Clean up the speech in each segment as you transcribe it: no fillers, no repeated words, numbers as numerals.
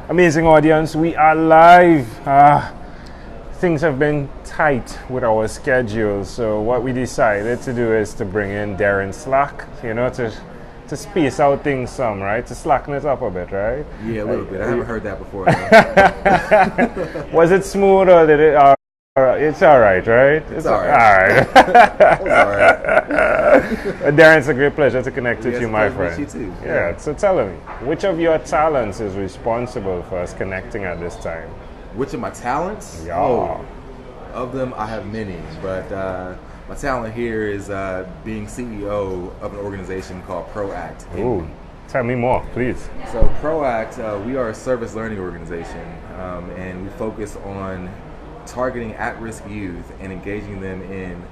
Amazing audience, we are live. Things have been tight with our schedule, so what we decided to do is to bring in Derrin Slack, to space out things some, right? To slacken it up a bit, right? Yeah, a little bit. I haven't heard that before. Was it smooth or did it? It's all right, right? It's all right. It's all right. Darren, it's a great pleasure to connect with Yes, you, my pleasure to friend. meet you too. Yeah, so tell me, which of your talents is responsible for us connecting at this time? Which of my talents? Yeah. Oh, of them, I have many, but my talent here is being CEO of an organization called ProAct Indy. Ooh, tell me more, please. So ProAct, we are a service learning organization, and we focus on targeting at-risk youth and engaging them in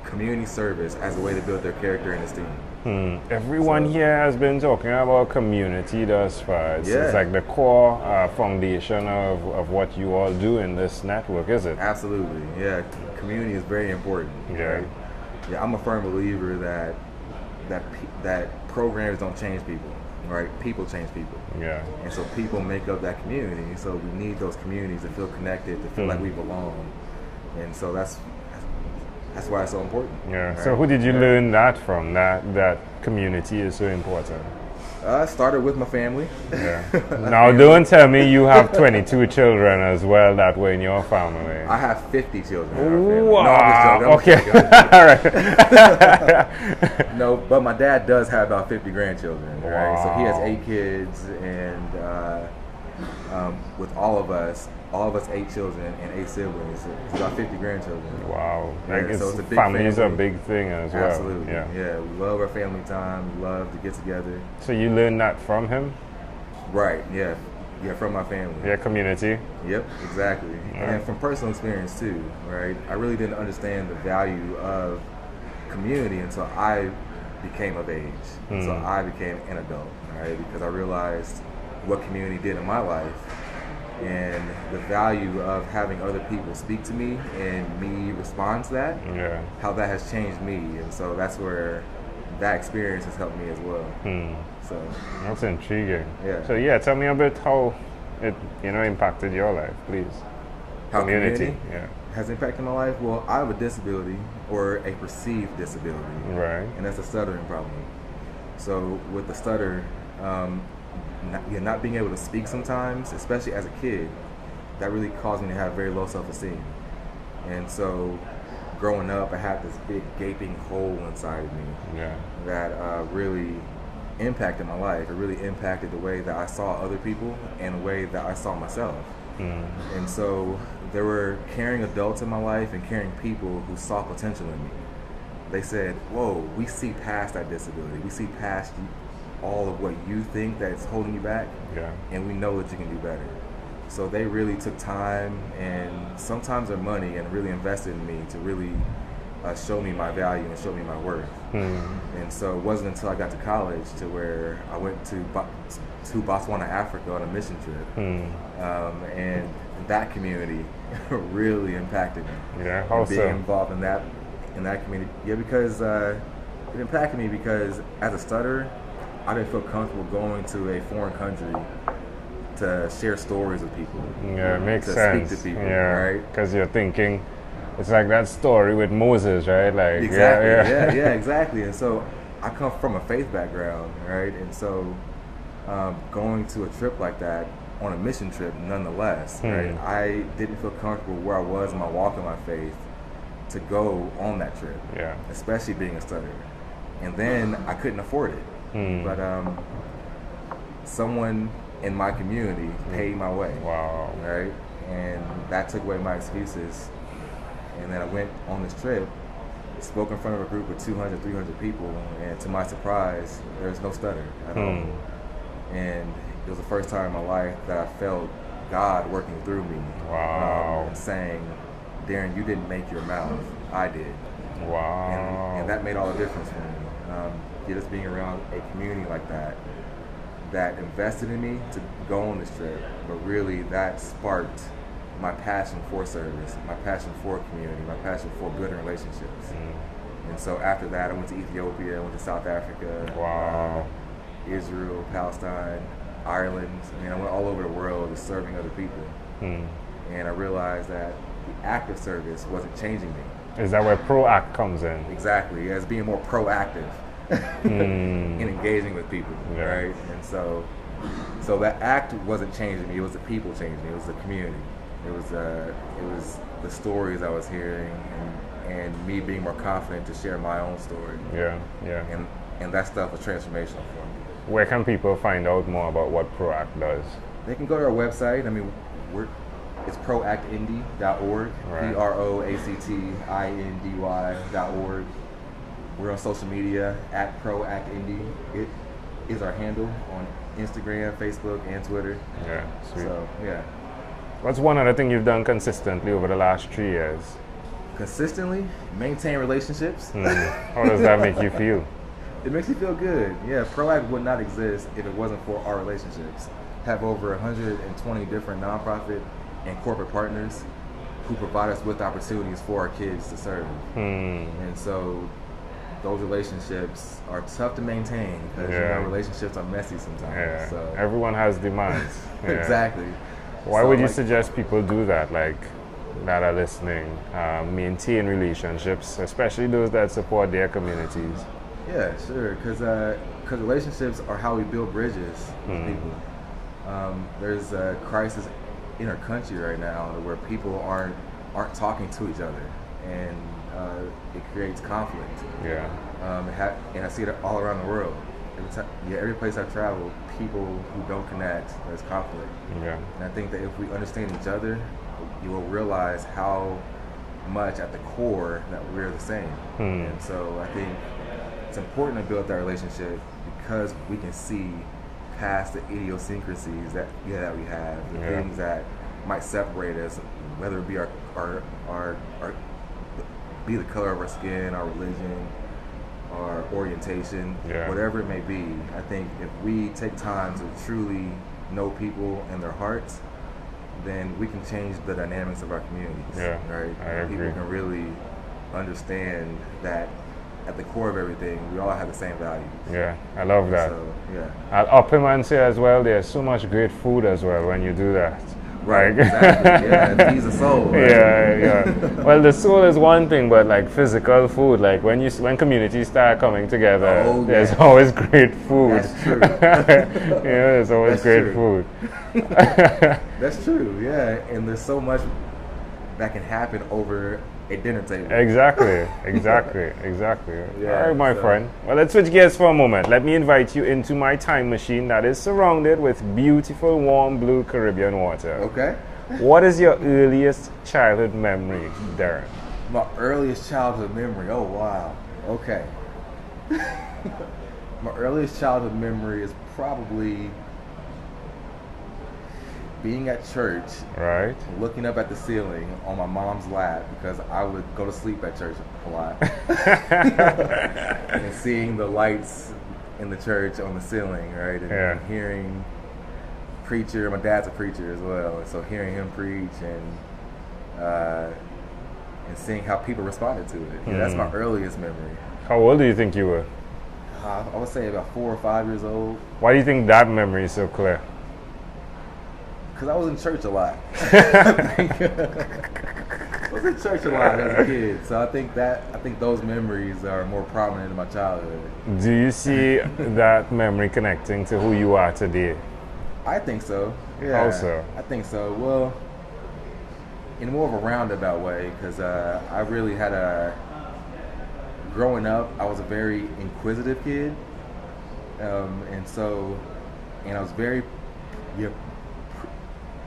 community service as a way to build their character and esteem. Everyone here has been talking about community thus far. It's like the core foundation of what you all do in this network, is it? Absolutely, yeah. Community is very important. Yeah. Right? Yeah, I'm a firm believer that programs don't change people. Right, people change people. Yeah. And so people make up that community. So we need those communities to feel connected, to feel like we belong. And so that's why it's so important. Yeah. Right? So who did you learn that from? That community is so important. I started with my family. Yeah. Now don't tell me you have 22 children as well that were in your family. I have 50 children in our family. Wow. No, I'm just joking. All right. No, but my dad does have about 50 grandchildren. Right? Wow. So he has 8 kids, and with all of us 8 children and 8 siblings, it's about 50 grandchildren. Wow. Yeah, so it's a big family is a family. big thing as well. Absolutely. Yeah, we love our family time. We love to get together. So you learned that from him? Right, yeah. Yeah, from my family. Your community? Yep, exactly. Yeah. And from personal experience too, right? I really didn't understand the value of community until I became of age. So I became an adult, right? Because I realized what community did in my life and the value of having other people speak to me and me respond to that, how that has changed me. And so that's where that experience has helped me as well. So that's intriguing. Yeah. So tell me a bit how it impacted your life, please. How community yeah, has impacted my life? Well, I have a disability, or a perceived disability. right. And that's a stuttering problem. So with the stutter, not being able to speak sometimes, especially as a kid, that really caused me to have very low self-esteem. And so growing up, I had this big gaping hole inside of me that really impacted my life. It really impacted the way that I saw other people and the way that I saw myself. And so there were caring adults in my life and caring people who saw potential in me. They said, whoa, we see past that disability. We see past all of what you think that's holding you back, and we know that you can do better. So they really took time and sometimes their money and really invested in me to really show me my value and show me my worth. And so it wasn't until I got to college to where I went to Botswana, Africa on a mission trip, and that community really impacted me. Yeah, how being so? involved in that community, because it impacted me because as a stutterer, I didn't feel comfortable going to a foreign country to share stories with people. Yeah, it makes to sense. Speak to people, yeah, right? Because you're thinking, it's like that story with Moses, right? Like Exactly. Yeah, exactly. And so I come from a faith background, right? And so going to a trip like that, on a mission trip, nonetheless, right? I didn't feel comfortable where I was in my walk in my faith to go on that trip. Yeah. Especially being a stutterer. And then I couldn't afford it. But someone in my community paid my way. Wow. Right? And that took away my excuses. And then I went on this trip, spoke in front of a group of 200, 300 people, and to my surprise, there was no stutter at all. And it was the first time in my life that I felt God working through me. Wow. And saying, Derrin, you didn't make your mouth, I did. Wow. And that made all the difference for me. Just being around a community like that invested in me to go on this trip, but really that sparked my passion for service, my passion for community, my passion for building relationships. And so after that, I went to Ethiopia, I went to South Africa, Wow. Israel, Palestine, Ireland. I mean, I went all over the world just serving other people. And I realized that the act of service wasn't changing me. Is that where ProAct comes in? Exactly, as being more proactive in engaging with people, right? And so that act wasn't changing me. It was the people changing me. It was the community. It was the stories I was hearing, and me being more confident to share my own story. Yeah. And that stuff was transformational for me. Where can people find out more about what ProAct does? They can go to our website. I mean, it's proactindy.org, right. ProActindy.org. We're on social media at ProAct Indy. It is our handle on Instagram, Facebook, and Twitter. Yeah, sweet. So, yeah. What's one other thing you've done consistently over the last 3 years? Consistently maintain relationships. How does that make you feel? It makes me feel good. Yeah, ProAct would not exist if it wasn't for our relationships. Have over 120 different nonprofit and corporate partners who provide us with opportunities for our kids to serve. And so those relationships are tough to maintain because relationships are messy sometimes. Yeah. So everyone has demands. Exactly. Why would you suggest people do that, like that are listening, maintain relationships, especially those that support their communities? Yeah, sure, because relationships are how we build bridges with people. There's a crisis in our country right now where people aren't talking to each other, and it creates conflict. Yeah. And I see it all around the world. Every place I've traveled, people who don't connect, there's conflict. Yeah. And I think that if we understand each other, you will realize how much at the core that we're the same. And so I think it's important to build that relationship because we can see past the idiosyncrasies that we have, the things that might separate us, whether it be our be the color of our skin, our religion, our orientation, whatever it may be. I think if we take time to truly know people and their hearts, then we can change the dynamics of our communities. Right? I agree. People can really understand that at the core of everything, we all have the same values. Yeah, I love that. So, I'll up him and say as well, there's so much great food as well when you do that. Right, exactly. Yeah, it feeds the soul. Right? Yeah. Well, the soul is one thing, but like physical food, like when communities start coming together, there's always great food. That's true. There's always great food. That's true. Yeah, and there's so much that can happen over a dinner table. Exactly. Yeah, all right, my friend. Well, let's switch gears for a moment. Let me invite you into my time machine that is surrounded with beautiful, warm blue Caribbean water. Okay. What is your earliest childhood memory, Derrin? My earliest childhood memory. Oh, wow. Okay. My earliest childhood memory is probably being at church, right, looking up at the ceiling on my mom's lap because I would go to sleep at church a lot, and seeing the lights in the church on the ceiling, right, and hearing preacher. My dad's a preacher as well, and so hearing him preach and seeing how people responded to it. That's my earliest memory. How old do you think you were? I would say about 4 or 5 years old. Why do you think that memory is so clear? Because I was in church a lot. I was in church a lot as a kid, so I think those memories are more prominent in my childhood. Do you see that memory connecting to who you are today? I think so. Yeah. Also, I think so. Well, in more of a roundabout way, because I really had growing up, I was a very inquisitive kid, and I was very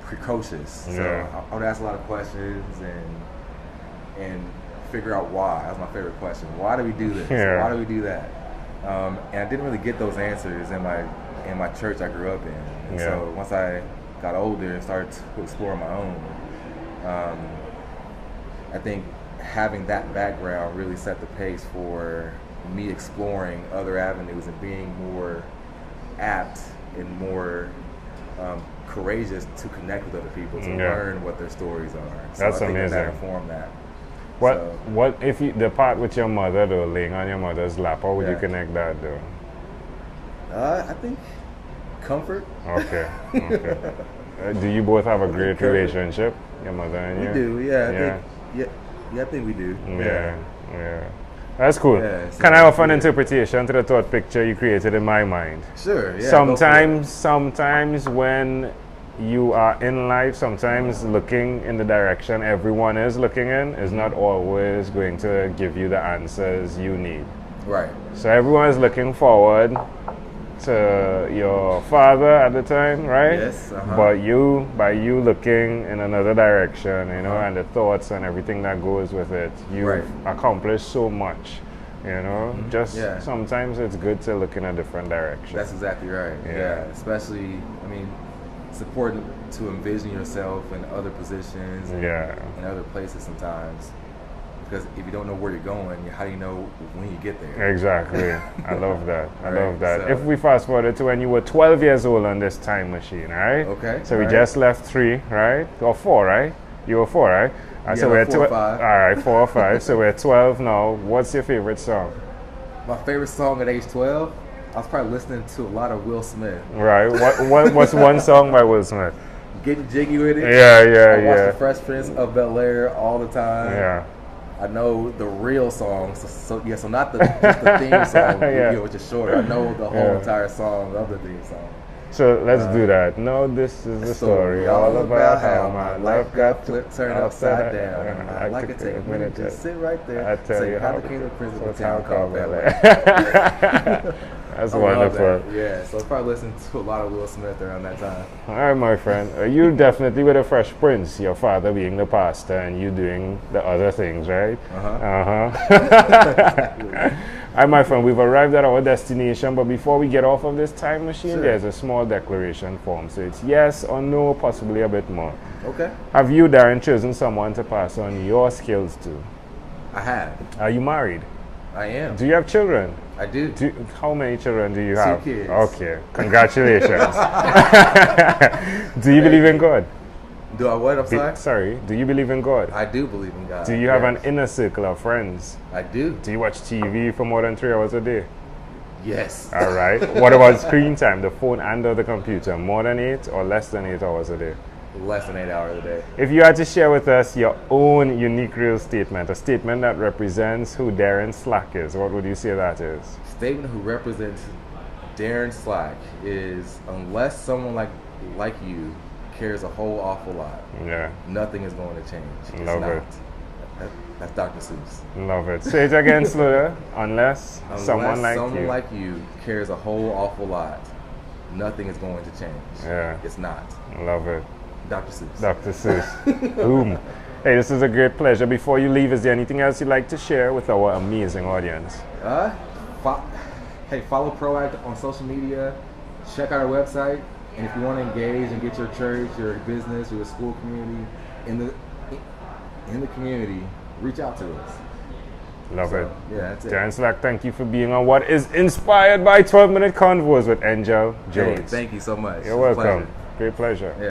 precocious. So I would ask a lot of questions and figure out why. That was my favorite question. Why do we do this? Why do we do that? And I didn't really get those answers in my church I grew up in. And so once I got older and started to explore my own, I think having that background really set the pace for me exploring other avenues and being more apt and more courageous to connect with other people, to learn what their stories are. So That's I think amazing. that informed that. What if the part with your mother though, laying on your mother's lap, how would you connect that though? I think Comfort. Okay. Okay. Do you both have a great relationship, your mother and you? We do, yeah. I think we do. Yeah. That's cool. Yeah, so Can I offer an interpretation to the thought picture you created in my mind? Sure, yeah. Sometimes when you are in life, sometimes looking in the direction everyone is looking in is not always going to give you the answers you need. Right. So everyone is looking forward to your father at the time, right? Yes. But by you looking in another direction, and the thoughts and everything that goes with it, you've accomplished so much. Sometimes it's good to look in a different direction. That's exactly right. Yeah. Especially, it's important to envision yourself in other positions and other places sometimes. Because if you don't know where you're going, how do you know when you get there? Exactly. I love that. I love that. So, if we fast forward to when you were 12 years old on this time machine, right? Okay. So we just left 3, right? Or 4, right? You were 4, right? So we're 4 or 5. All right, 4 or 5. So we're 12 now. What's your favorite song? My favorite song at age 12? I was probably listening to a lot of Will Smith. Right. What's one song by Will Smith? Getting Jiggy with It. Yeah. I watch The Fresh Prince of Bel-Air all the time. Yeah. I know the real song, so not just the theme song, which is short. I know the whole entire song of the theme song. So let's do that. No, this is the story all about how my life got flipped, turned upside down. I'd like to take a minute to sit right there. I tell you how the King of Prince of a town called Bel-Air. That's wonderful. That. Yeah, so I probably listened to a lot of Will Smith around that time. All right, my friend. You definitely with a Fresh Prince, your father being the pastor and you doing the other things, right? Exactly. All right, my friend, we've arrived at our destination, but before we get off of this time machine, there's a small declaration form. So it's yes or no, possibly a bit more. Okay. Have you, Derrin, chosen someone to pass on your skills to? I have. Are you married? I am. Do you have children? I do. How many children do you have? 2 kids. Okay, congratulations. Do you believe in God? Do I what? I'm sorry? Do you believe in God? I do believe in God. Do you have an inner circle of friends? I do. Do you watch TV for more than 3 hours a day? Yes. All right. What about screen time, the phone and or the computer? More than 8 or less than 8 hours a day? Less than 8 hours a day. If you had to share with us your own unique real statement, a statement that represents who Derrin Slack is, what would you say that is? Statement who represents Derrin Slack is, unless someone like you cares a whole awful lot, nothing is going to change. Love it. That's Dr. Seuss. Love it. Say it again slower. Unless someone like you cares a whole awful lot, nothing is going to change. Yeah. It's not. Love it. Dr. Seuss. Dr. Seuss. Boom. Hey, this is a great pleasure. Before you leave, is there anything else you'd like to share with our amazing audience? Follow ProAct on social media. Check out our website. And if you want to engage and get your church, your business, your school community in the community, reach out to us. Love it. Yeah, that's it. Derrin Slack, thank you for being on what is inspired by 12-minute Convos with Angel Jones. Hey, thank you so much. You're welcome. Great pleasure. Yeah.